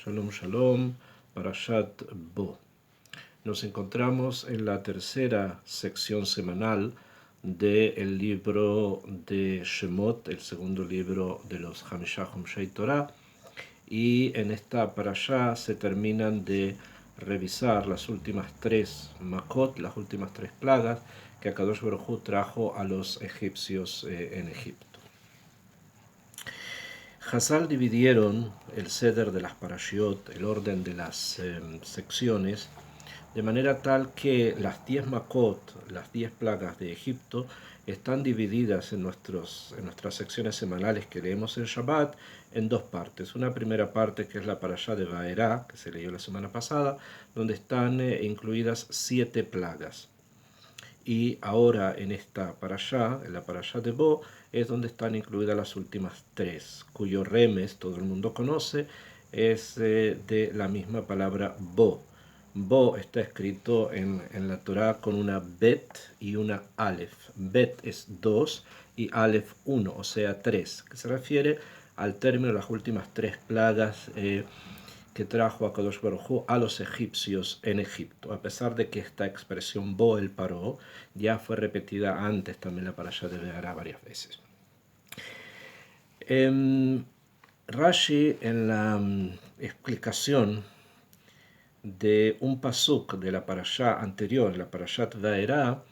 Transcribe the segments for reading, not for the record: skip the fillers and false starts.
Shalom Shalom, Parashat Bo. Nos encontramos en la tercera sección semanal del libro de Shemot, el segundo libro de los Hamishah Humshei Torah, y en esta parashá se terminan de revisar las últimas tres makot, las últimas tres plagas que Akadosh Baruj Hu trajo a los egipcios en Egipto. Hazal dividieron el ceder de las parashiot, el orden de las secciones, de manera tal que las 10 makot, las 10 plagas de Egipto, están divididas en nuestras secciones semanales que leemos en Shabbat en dos partes. Una primera parte que es la parashá de Vaerá, que se leyó la semana pasada, donde están incluidas 7 plagas. Y ahora en esta parashá, en la parashá de Bo, es donde están incluidas las últimas 3, cuyo remes todo el mundo conoce, es de la misma palabra Bo. Bo está escrito en la Torá con una Bet y una Aleph. Bet es 2 y Aleph 1, o sea 3, que se refiere al término de las últimas 3 plagas que trajo a Kadosh Baruj Hu a los egipcios en Egipto. A pesar de que esta expresión Bo el paró ya fue repetida antes también la parashá de Be'ará varias veces. Rashi, en la explicación de un pasuk de la parashá anterior, la parashat Be'ará,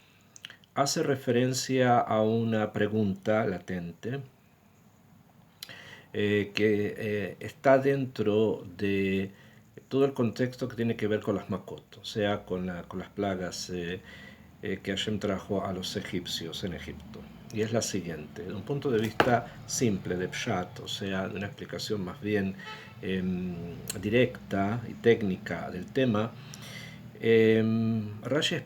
hace referencia a una pregunta latente que está dentro de todo el contexto que tiene que ver con las makot, o sea, con las plagas que Hashem trajo a los egipcios en Egipto. Y es la siguiente, de un punto de vista simple, de pshat, o sea, de una explicación más bien directa y técnica del tema, Rashi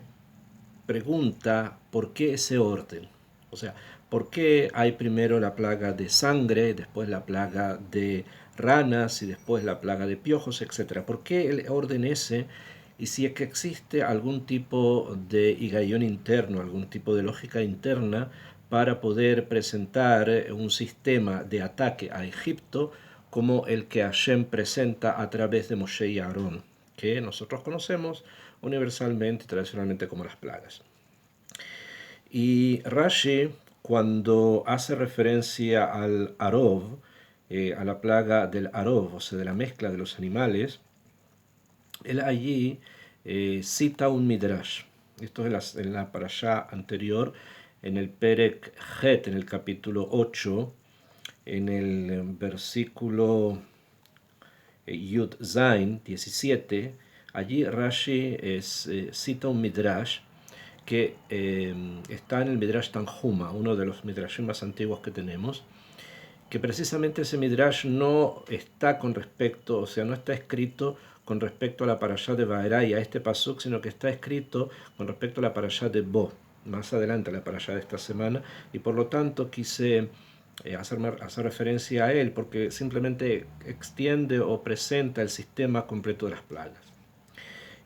pregunta por qué ese orden. O sea, ¿por qué hay primero la plaga de sangre, después la plaga de ranas y después la plaga de piojos, etcétera? ¿Por qué el orden ese? Y si es que existe algún tipo de higayón interno, algún tipo de lógica interna para poder presentar un sistema de ataque a Egipto como el que Hashem presenta a través de Moshe y Aarón, que nosotros conocemos universalmente y tradicionalmente como las plagas. Y Rashi, cuando hace referencia al Arov, a la plaga del Arov, o sea, de la mezcla de los animales, él allí cita un Midrash. Esto es en la parashá anterior, en el Perek Het, en el capítulo 8, en el versículo Yud Zain 17, allí Rashi cita un Midrash que está en el Midrash Tanhuma, uno de los Midrashim más antiguos que tenemos, que precisamente ese Midrash no está con respecto, o sea, no está escrito con respecto a la parashá de Vaerá y a este pasuk, sino que está escrito con respecto a la parashá de Bo, más adelante la parashá de esta semana, y por lo tanto quise hacer referencia a él, porque simplemente extiende o presenta el sistema completo de las plagas.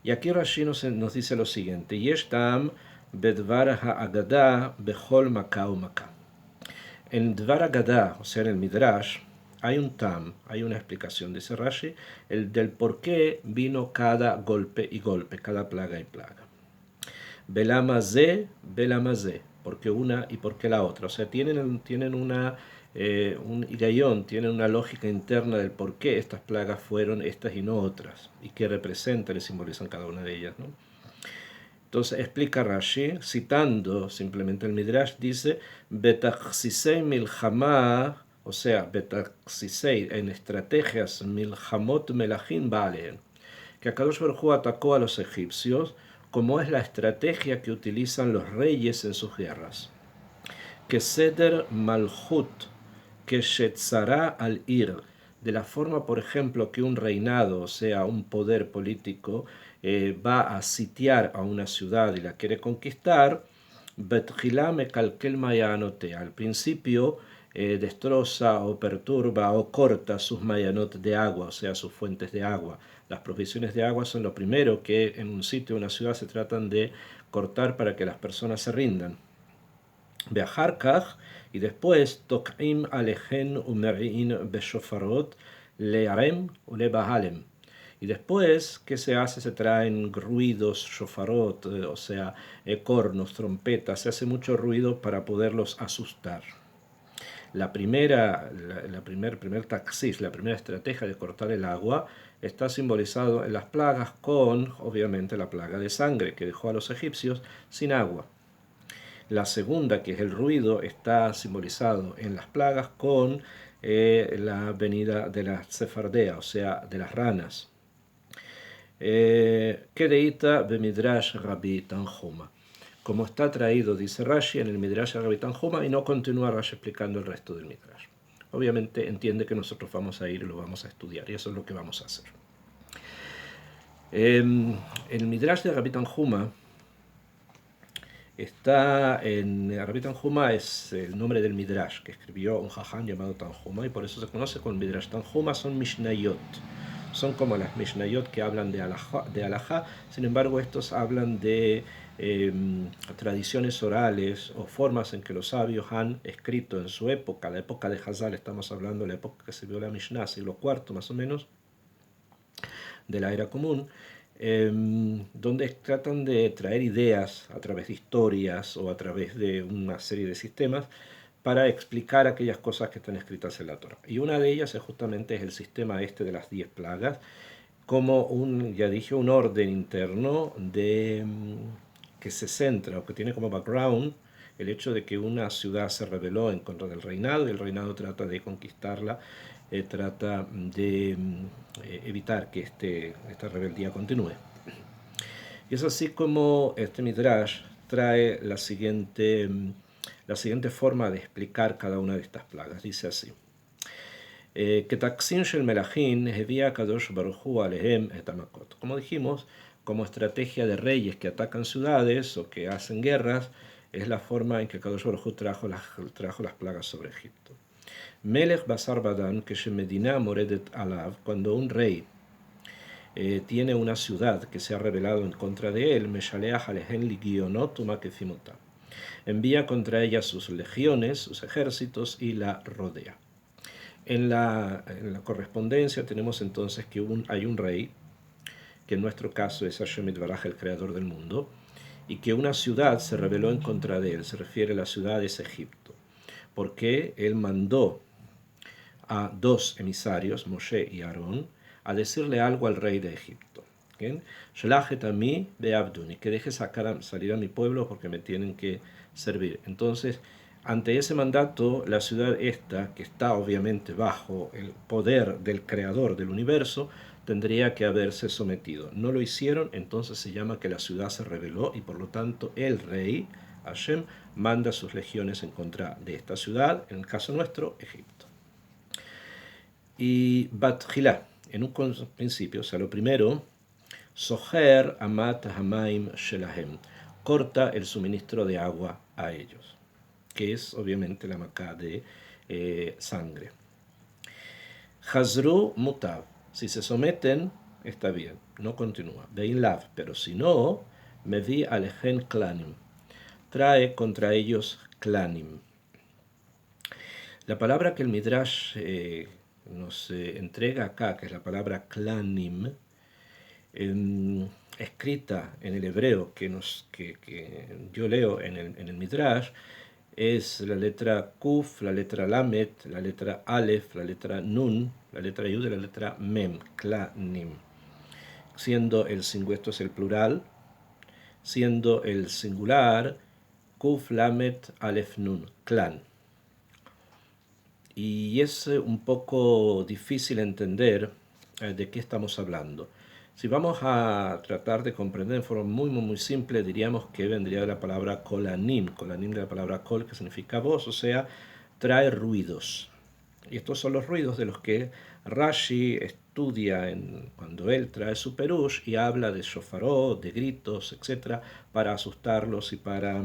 Y aquí Rashi nos dice lo siguiente: Yesh tam bedvar ha'agadah bechol makah umakah. En Dvar Agadah, o sea, en el Midrash, hay un tam, hay una explicación, dice Rashi, el del por qué vino cada golpe y golpe, cada plaga y plaga. Belamazé, belamazé, porque una y porque la otra. O sea, tienen un higayón, tienen una lógica interna del por qué estas plagas fueron estas y no otras, y qué representan y simbolizan cada una de ellas, ¿no? Entonces explica Rashi, citando simplemente el Midrash, dice, Betaxisei milhamá, o sea, Betaxisei, en estrategias milhamot melachim ba'alehem, que Akadosh Baruj Hu atacó a los egipcios, como es la estrategia que utilizan los reyes en sus guerras. Que Seder Malhut, que Shetzara al-Ir, de la forma, por ejemplo, que un reinado, o sea, un poder político, va a sitiar a una ciudad y la quiere conquistar, Betchilá mekalkel mayanote, al principio destroza o perturba o corta sus mayanot de agua, o sea, sus fuentes de agua. Las provisiones de agua son lo primero que en un sitio, en una ciudad, se tratan de cortar para que las personas se rindan. Be'achar kach, y después, tok'im alehen umer'in beshofarot, le'arem o le'bahalem. Y después, ¿qué se hace? Se traen ruidos, shofarot, o sea, cornos, trompetas, se hace mucho ruido para poderlos asustar. La primer taxis, la primera estrategia de cortar el agua está simbolizado en las plagas con, obviamente, la plaga de sangre que dejó a los egipcios sin agua. La segunda, que es el ruido, está simbolizado en las plagas con la venida de la cefardea, o sea, de las ranas. Kereita bemidrash Rabbi Tanjuma. Como está traído, dice Rashi, en el Midrash Rabbi Tanjuma, y no continúa Rashi explicando el resto del Midrash. Obviamente entiende que nosotros vamos a ir y lo vamos a estudiar, y eso es lo que vamos a hacer. El Midrash de Rabbi Tanjuma está en... Rabbi Tanjuma es el nombre del Midrash que escribió un jajam llamado Tanjuma, y por eso se conoce con Midrash Tanjuma. Son Mishnayot. Son como las Mishnayot que hablan de alajá, sin embargo estos hablan de tradiciones orales o formas en que los sabios han escrito en su época, la época de Hazal, estamos hablando de la época que se vio la Mishnah, siglo IV más o menos, de la era común, donde tratan de traer ideas a través de historias o a través de una serie de sistemas para explicar aquellas cosas que están escritas en la Torah. Y una de ellas es justamente el sistema este de las 10 plagas, como ya dije, un orden interno que se centra o que tiene como background el hecho de que una ciudad se rebeló en contra del reinado y el reinado trata de conquistarla, trata de evitar que esta rebeldía continúe. Y es así como este Midrash trae la siguiente forma de explicar cada una de estas plagas. Dice así: como dijimos, como estrategia de reyes que atacan ciudades o que hacen guerras, es la forma en que Kadosh Baruj Hu trajo las plagas sobre Egipto. Melech Basar Badan, que Shemedina Moredet Alav, cuando un rey tiene una ciudad que se ha rebelado en contra de él, Meshaleach Alehen Ligionot Umakefimota, envía contra ella sus legiones, sus ejércitos, y la rodea. En la correspondencia tenemos entonces que hay un rey, que en nuestro caso es Hashem Yitbaraj, el creador del mundo, y que una ciudad se rebeló en contra de él. Se refiere a la ciudad de Egipto, porque él mandó a 2 emisarios, Moshe y Aarón, a decirle algo al rey de Egipto. Shalachet a mí de Abduni, que deje salir a mi pueblo porque me tienen que servir. Entonces, ante ese mandato, la ciudad esta, que está obviamente bajo el poder del creador del universo, tendría que haberse sometido. No lo hicieron, entonces se llama que la ciudad se rebeló y por lo tanto el rey, Hashem, manda sus legiones en contra de esta ciudad, en el caso nuestro, Egipto. Y Batjilá, en un principio, o sea, lo primero, Soher Amat Hamaim Shelahem, corta el suministro de agua a ellos, que es obviamente la macá de sangre. Hazru Mutav, si se someten, está bien, no continúa. Bein Lav, pero si no, Mevi Alejen Klanim, trae contra ellos Klanim. La palabra que el Midrash nos entrega acá, que es la palabra Klanim, escrita en el hebreo que yo leo en el Midrash, es la letra Kuf, la letra Lamet, la letra Aleph, la letra Nun, la letra Yud y la letra Mem, Klanim. Siendo esto es el plural, siendo el singular Kuf, Lamet, Aleph, Nun, Clan. Y es un poco difícil entender de qué estamos hablando. Si vamos a tratar de comprender de forma muy, muy, muy simple, diríamos que vendría de la palabra kolanim de la palabra kol, que significa voz, o sea, trae ruidos. Y estos son los ruidos de los que Rashi estudia cuando él trae su perush y habla de shofarot, de gritos, etc., para asustarlos y para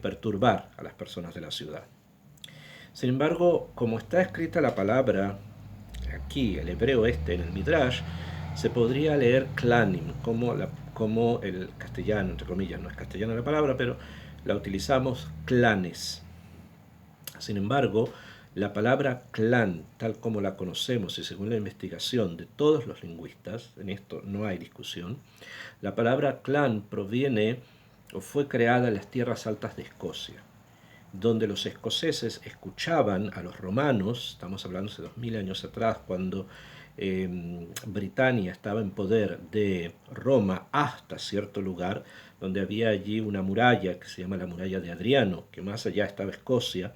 perturbar a las personas de la ciudad. Sin embargo, como está escrita la palabra aquí, el hebreo en el Midrash, se podría leer klanim, como el castellano, entre comillas, no es castellano la palabra, pero la utilizamos clanes. Sin embargo, La palabra clan, tal como la conocemos y según la investigación de todos los lingüistas, en esto no hay discusión, la palabra clan proviene o fue creada en las tierras altas de Escocia, donde los escoceses escuchaban a los romanos, estamos hablando de 2000 años atrás, cuando Britania estaba en poder de Roma hasta cierto lugar, donde había allí una muralla que se llama la muralla de Adriano, que más allá estaba Escocia,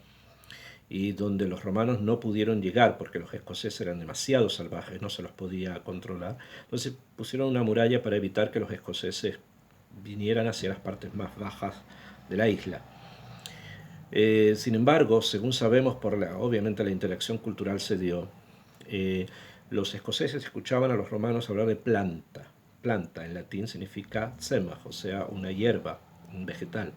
y donde los romanos no pudieron llegar porque los escoceses eran demasiado salvajes, no se los podía controlar. Entonces pusieron una muralla para evitar que los escoceses vinieran hacia las partes más bajas de la isla. Sin embargo, según sabemos, obviamente la interacción cultural se dio, los escoceses escuchaban a los romanos hablar de planta. Planta en latín significa tzemach, o sea, una hierba, un vegetal.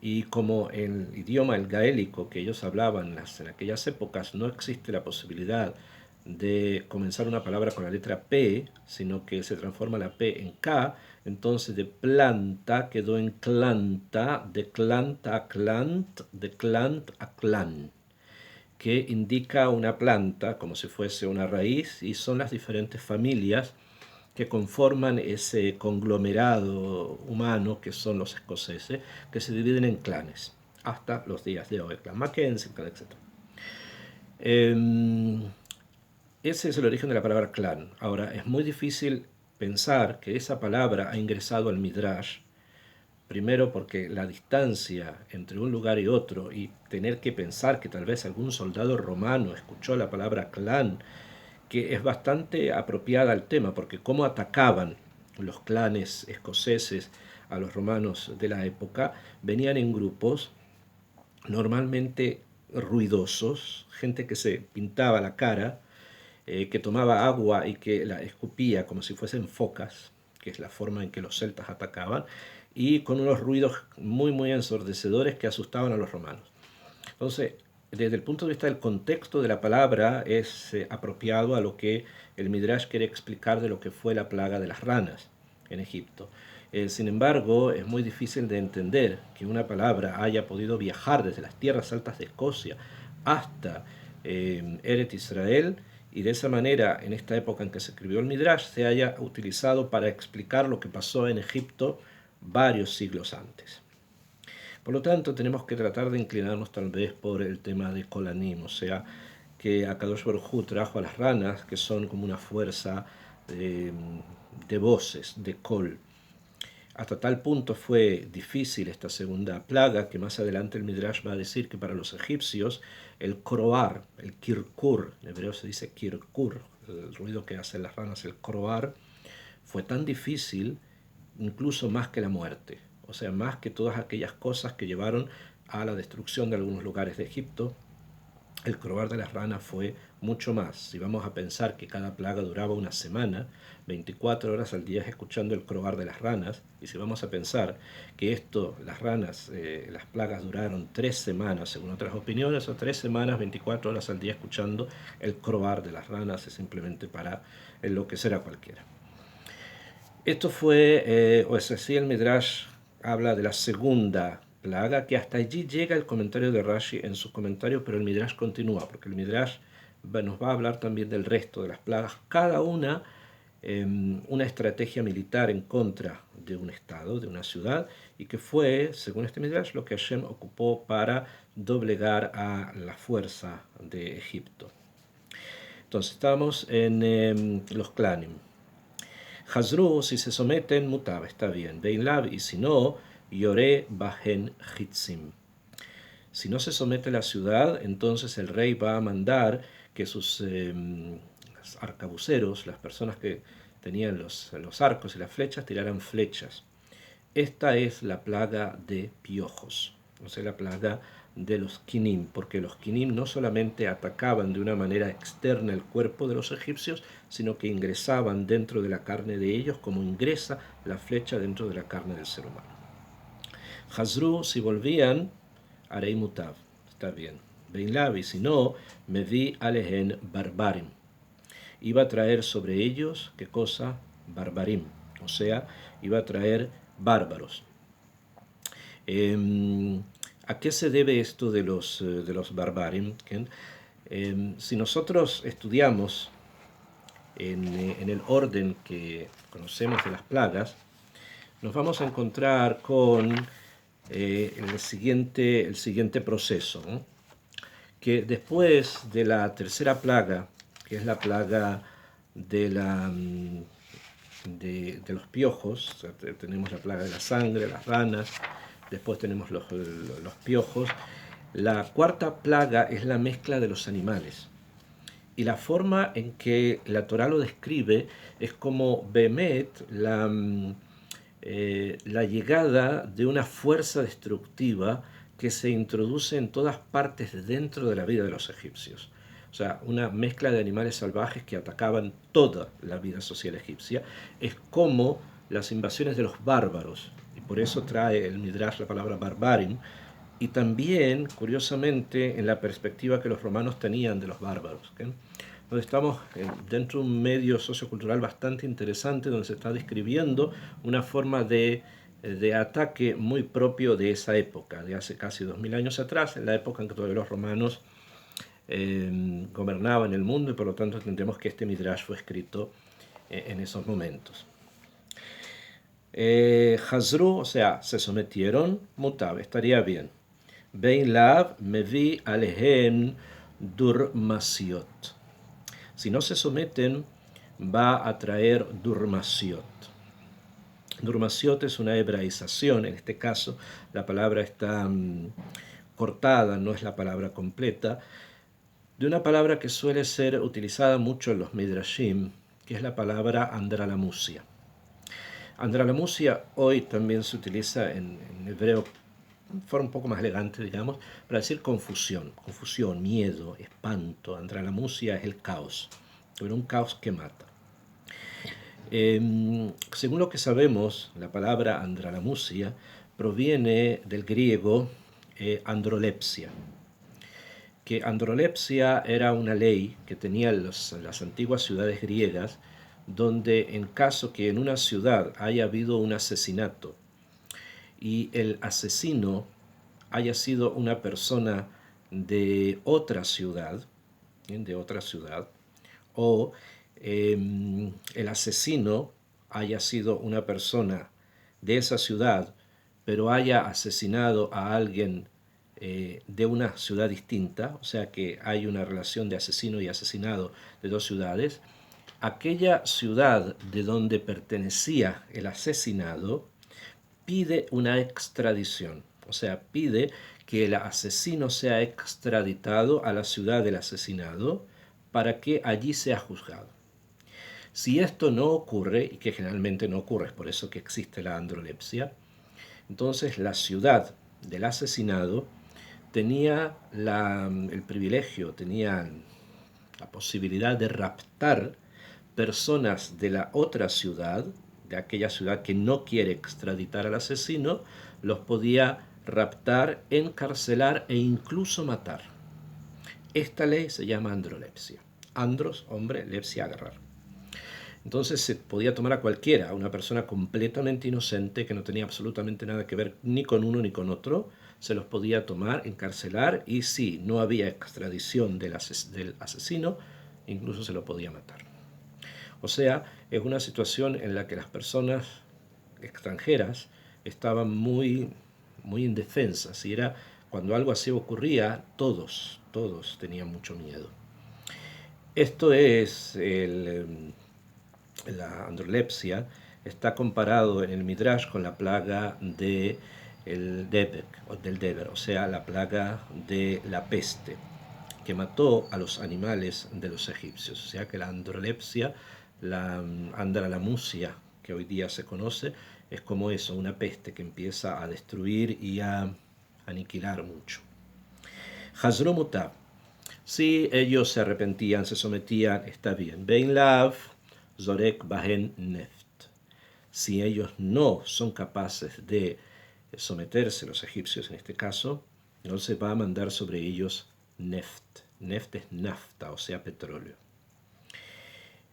Y como en el idioma el gaélico que ellos hablaban en aquellas épocas no existe la posibilidad de comenzar una palabra con la letra P, sino que se transforma la P en K, entonces de planta quedó en clantá, de clanta a clant, de clant a clan, que indica una planta como si fuese una raíz, y son las diferentes familias que conforman ese conglomerado humano que son los escoceses, que se dividen en clanes hasta los días de hoy, el clan Mackenzie, etc. Ese es el origen de la palabra clan. Ahora, es muy difícil pensar que esa palabra ha ingresado al Midrash, primero porque la distancia entre un lugar y otro, y tener que pensar que tal vez algún soldado romano escuchó la palabra clan, que es bastante apropiada al tema, porque cómo atacaban los clanes escoceses a los romanos de la época, venían en grupos, normalmente ruidosos, gente que se pintaba la cara, que tomaba agua y que la escupía como si fuesen focas, que es la forma en que los celtas atacaban, y con unos ruidos muy, muy ensordecedores que asustaban a los romanos. Entonces, desde el punto de vista del contexto de la palabra, es apropiado a lo que el Midrash quiere explicar de lo que fue la plaga de las ranas en Egipto. Sin embargo, es muy difícil de entender que una palabra haya podido viajar desde las tierras altas de Escocia hasta Eretz Israel, y de esa manera, en esta época en que se escribió el Midrash, se haya utilizado para explicar lo que pasó en Egipto varios siglos antes. Por lo tanto, tenemos que tratar de inclinarnos tal vez por el tema de Kolanim, o sea, que Akadosh Baruj Hu trajo a las ranas, que son como una fuerza de voces, de kol. Hasta tal punto fue difícil esta segunda plaga, que más adelante el Midrash va a decir que para los egipcios el croar, el kirkur, en hebreo se dice kirkur, el ruido que hacen las ranas, el croar, fue tan difícil, incluso más que la muerte, o sea, más que todas aquellas cosas que llevaron a la destrucción de algunos lugares de Egipto. El croar de las ranas fue mucho más. Si vamos a pensar que cada plaga duraba una semana, 24 horas al día escuchando el croar de las ranas, y si vamos a pensar que las ranas, las plagas duraron 3 semanas, según otras opiniones, o 3 semanas, 24 horas al día escuchando el croar de las ranas, es simplemente para enloquecer a cualquiera. Esto fue, o es así, el Midrash habla de la segunda plaga, que hasta allí llega el comentario de Rashi en su comentario, pero el Midrash continúa, porque el Midrash nos va a hablar también del resto de las plagas, cada una una estrategia militar en contra de un estado, de una ciudad, y que fue, según este Midrash, lo que Hashem ocupó para doblegar a la fuerza de Egipto. Entonces estamos en los clanim. Hazru, si se someten, mutab, está bien. Beinlav, y si no, Yoré Bahen Hitzim. Si no se somete la ciudad, entonces el rey va a mandar que sus arcabuceros, las personas que tenían los arcos y las flechas, tiraran flechas. Esta es la plaga de piojos, o sea, la plaga de los kinim, porque los kinim no solamente atacaban de una manera externa el cuerpo de los egipcios, sino que ingresaban dentro de la carne de ellos, como ingresa la flecha dentro de la carne del ser humano. Hazru, si volvían, harei mutav, está bien. Beinlavi, si no, me vi alehen barbarim. Iba a traer sobre ellos, ¿qué cosa? Barbarim, o sea, iba a traer bárbaros. ¿A qué se debe esto de los barbarim? Si nosotros estudiamos en el orden que conocemos de las plagas, nos vamos a encontrar con el siguiente proceso, ¿no? Que después de la tercera plaga, que es la plaga de, de los piojos, o sea, tenemos la plaga de la sangre, las ranas, después tenemos los piojos. La cuarta plaga es la mezcla de los animales. Y la forma en que la Torá lo describe es como Behemet, la llegada de una fuerza destructiva que se introduce en todas partes dentro de la vida de los egipcios. O sea, una mezcla de animales salvajes que atacaban toda la vida social egipcia. Es como las invasiones de los bárbaros. Y por eso trae el Midrash la palabra barbarim. Y también, curiosamente, en la perspectiva que los romanos tenían de los bárbaros. ¿Okay? Entonces estamos dentro de un medio sociocultural bastante interesante donde se está describiendo una forma de ataque muy propio de esa época, de hace casi 2000 años atrás, en la época en que todavía los romanos gobernaban el mundo y por lo tanto entendemos que este Midrash fue escrito en esos momentos. Hazru, o sea, se sometieron, mutab, estaría bien. Bein lav mevi alehem durmasiot. Si no se someten, va a traer durmasiot. Durmasiot es una hebraización, en este caso la palabra está cortada, no es la palabra completa, de una palabra que suele ser utilizada mucho en los Midrashim, que es la palabra andralamusia. Andralamusia hoy también se utiliza en hebreo de forma un poco más elegante, digamos, para decir confusión, miedo, espanto. Andralamusia es el caos, pero un caos que mata. Según lo que sabemos, la palabra andralamusia proviene del griego androlepsia, que androlepsia era una ley que tenían las antiguas ciudades griegas, donde en caso que en una ciudad haya habido un asesinato y el asesino haya sido una persona de otra ciudad, o el asesino haya sido una persona de esa ciudad, pero haya asesinado a alguien de una ciudad distinta, o sea que hay una relación de asesino y asesinado de dos ciudades, aquella ciudad de donde pertenecía el asesinado pide una extradición, o sea, pide que el asesino sea extraditado a la ciudad del asesinado para que allí sea juzgado. Si esto no ocurre, y que generalmente no ocurre, es por eso que existe la androlepsia, entonces la ciudad del asesinado tenía el privilegio, tenía la posibilidad de raptar personas de la otra ciudad, de aquella ciudad que no quiere extraditar al asesino, los podía raptar, encarcelar e incluso matar. Esta ley se llama androlepsia. Andros, hombre, lepsia, agarrar. Entonces se podía tomar a cualquiera, a una persona completamente inocente que no tenía absolutamente nada que ver ni con uno ni con otro, se los podía tomar, encarcelar y si no había extradición del asesino, incluso se lo podía matar. O sea, es una situación en la que las personas extranjeras estaban muy indefensas y era cuando algo así ocurría, todos tenían mucho miedo. Esto es la androlepsia, está comparado en el Midrash con la plaga del Deber, o sea, la plaga de la peste, que mató a los animales de los egipcios. O sea que la androlepsia, la andralamusia, que hoy día se conoce, es como eso, una peste que empieza a destruir y a aniquilar mucho. Hazru mutab. Si ellos se arrepentían, se sometían, está bien. Bein lav, zorek bahen neft. Si ellos no son capaces de someterse, los egipcios en este caso, no se va a mandar sobre ellos neft. Neft es nafta, o sea, petróleo.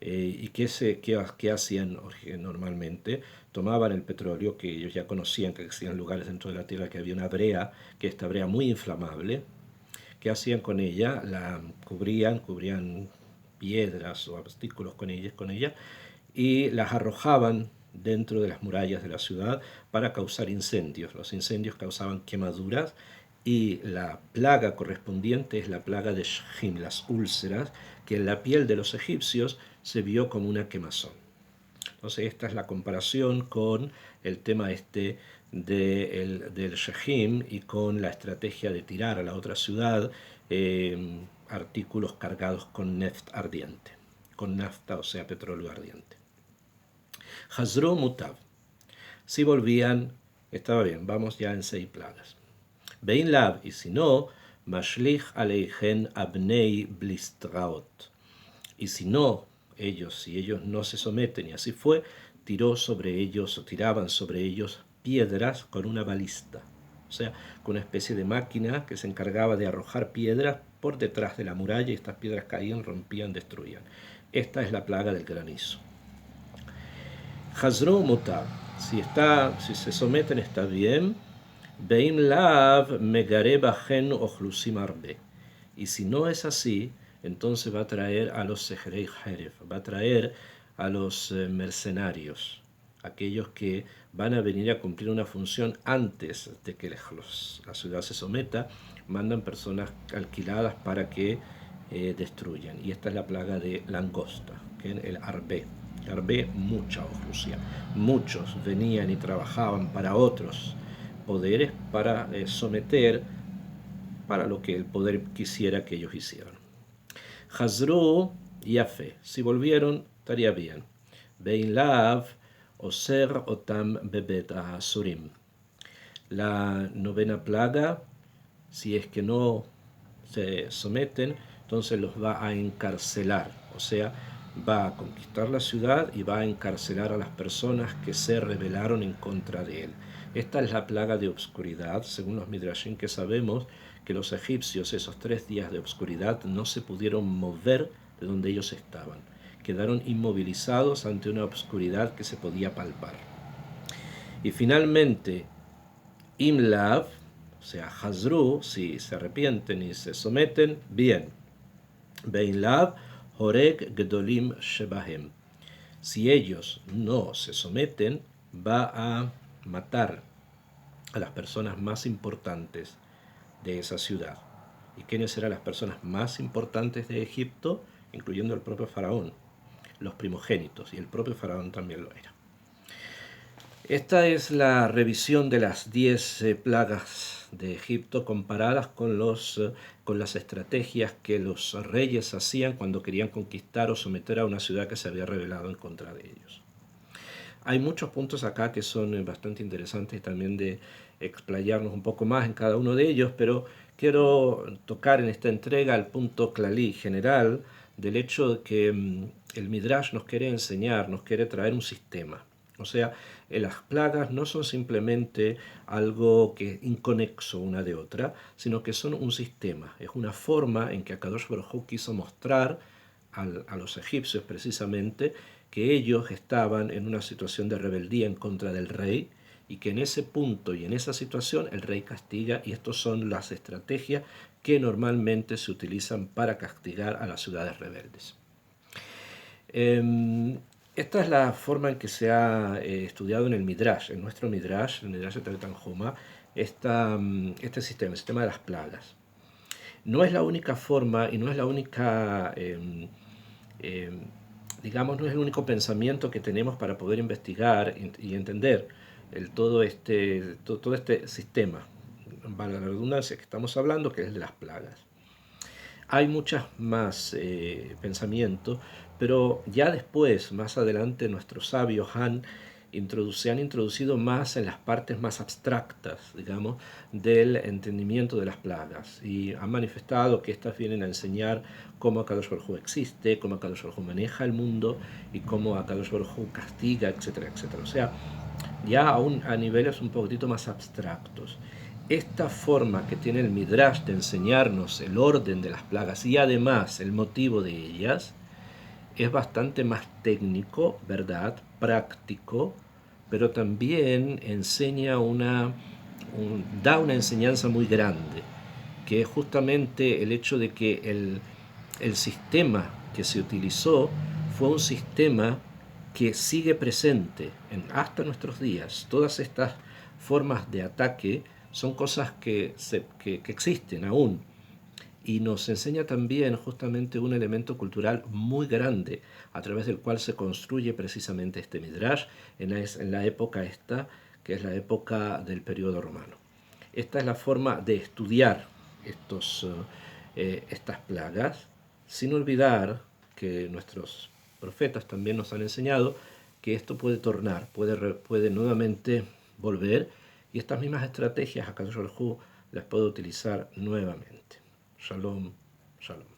¿Y qué hacían normalmente? Tomaban el petróleo, que ellos ya conocían que existían lugares dentro de la Tierra que había una brea, que esta brea muy inflamable. ¿Qué hacían con ella? La cubrían piedras o obstáculos con ella y las arrojaban dentro de las murallas de la ciudad para causar incendios. Los incendios causaban quemaduras y la plaga correspondiente es la plaga de Shechim, las úlceras, que en la piel de los egipcios se vio como una quemazón. Entonces esta es la comparación con el tema del Shechim y con la estrategia de tirar a la otra ciudad artículos cargados con neft ardiente, con nafta, o sea, petróleo ardiente. Hazru Mutav. Si volvían, estaba bien, vamos ya en 6 plagas. Bein Lab, y si no, Mashlich Aleichen Abnei Blistraot. Y si no, si ellos no se someten, y así fue, tiró sobre ellos, o tiraban sobre ellos piedras con una balista. O sea, con una especie de máquina que se encargaba de arrojar piedras por detrás de la muralla y estas piedras caían, rompían, destruían. Esta es la plaga del granizo. Hazru Mutab. Si se someten está bien. Beim Lav Megare Bajen Ochlusim Arbe. Y si no es así, entonces va a traer a los Seherei Jeref, va a traer a los mercenarios, aquellos que van a venir a cumplir una función antes de que la ciudad se someta, mandan personas alquiladas para que destruyan. Y esta es la plaga de langosta, que es el Arbe. El Arbe, mucha oclusia. Muchos venían y trabajaban para otros poderes para someter para lo que el poder quisiera que ellos hicieran. Hazru Yafe, si volvieron, estaría bien. Bein Lav, Oser Otam Bebet Asurim. La novena plaga, si es que no se someten, entonces los va a encarcelar, o sea, va a conquistar la ciudad y va a encarcelar a las personas que se rebelaron en contra de él. Esta es la plaga de obscuridad, según los Midrashim, que sabemos que los egipcios esos 3 días de obscuridad no se pudieron mover de donde ellos estaban. Quedaron inmovilizados ante una obscuridad que se podía palpar. Y finalmente, Imlav, o sea, Hazru, si se arrepienten y se someten, bien. Beinlav, Horeg Gedolim Shebahem. Si ellos no se someten, va a matar a las personas más importantes de esa ciudad. ¿Y quiénes eran las personas más importantes de Egipto? Incluyendo el propio faraón, los primogénitos, y el propio faraón también lo era. Esta es la revisión de las 10 plagas de Egipto comparadas con las estrategias que los reyes hacían cuando querían conquistar o someter a una ciudad que se había rebelado en contra de ellos. Hay muchos puntos acá que son bastante interesantes también de explayarnos un poco más en cada uno de ellos, pero quiero tocar en esta entrega el punto clalí general del hecho de que el Midrash nos quiere enseñar, nos quiere traer un sistema. O sea, las plagas no son simplemente algo que es inconexo una de otra, sino que son un sistema. Es una forma en que Akadosh Baruj Hu quiso mostrar a los egipcios precisamente que ellos estaban en una situación de rebeldía en contra del rey y que en ese punto y en esa situación el rey castiga, y estas son las estrategias que normalmente se utilizan para castigar a las ciudades rebeldes. Esta es la forma en que se ha estudiado en el Midrash, en nuestro Midrash, el Midrash de Tanjuma, este sistema, el sistema de las plagas. No es la única forma y no es la única, digamos, no es el único pensamiento que tenemos para poder investigar y entender todo este sistema, para la redundancia que estamos hablando, que es de las plagas. Hay muchos más pensamientos, pero ya después, más adelante, nuestros sabios se han introducido más en las partes más abstractas, digamos, del entendimiento de las plagas, y han manifestado que estas vienen a enseñar cómo Akadosh Baruj Hu existe, cómo Akadosh Baruj Hu maneja el mundo y cómo Akadosh Baruj Hu castiga, etcétera, etcétera. O sea, ya aún a niveles un poquitito más abstractos. Esta forma que tiene el Midrash de enseñarnos el orden de las plagas y además el motivo de ellas es bastante más técnico, ¿verdad? Práctico, pero también da una enseñanza muy grande, que es justamente el hecho de que el sistema que se utilizó fue un sistema que sigue presente hasta nuestros días. Todas estas formas de ataque son cosas que existen aún, y nos enseña también justamente un elemento cultural muy grande a través del cual se construye precisamente este Midrash en la época esta, que es la época del periodo romano. Esta es la forma de estudiar estas plagas, sin olvidar que nuestros profetas también nos han enseñado que esto puede tornar, puede nuevamente volver, y estas mismas estrategias Akadosh Baruj Hu las puede utilizar nuevamente. Shalom, shalom.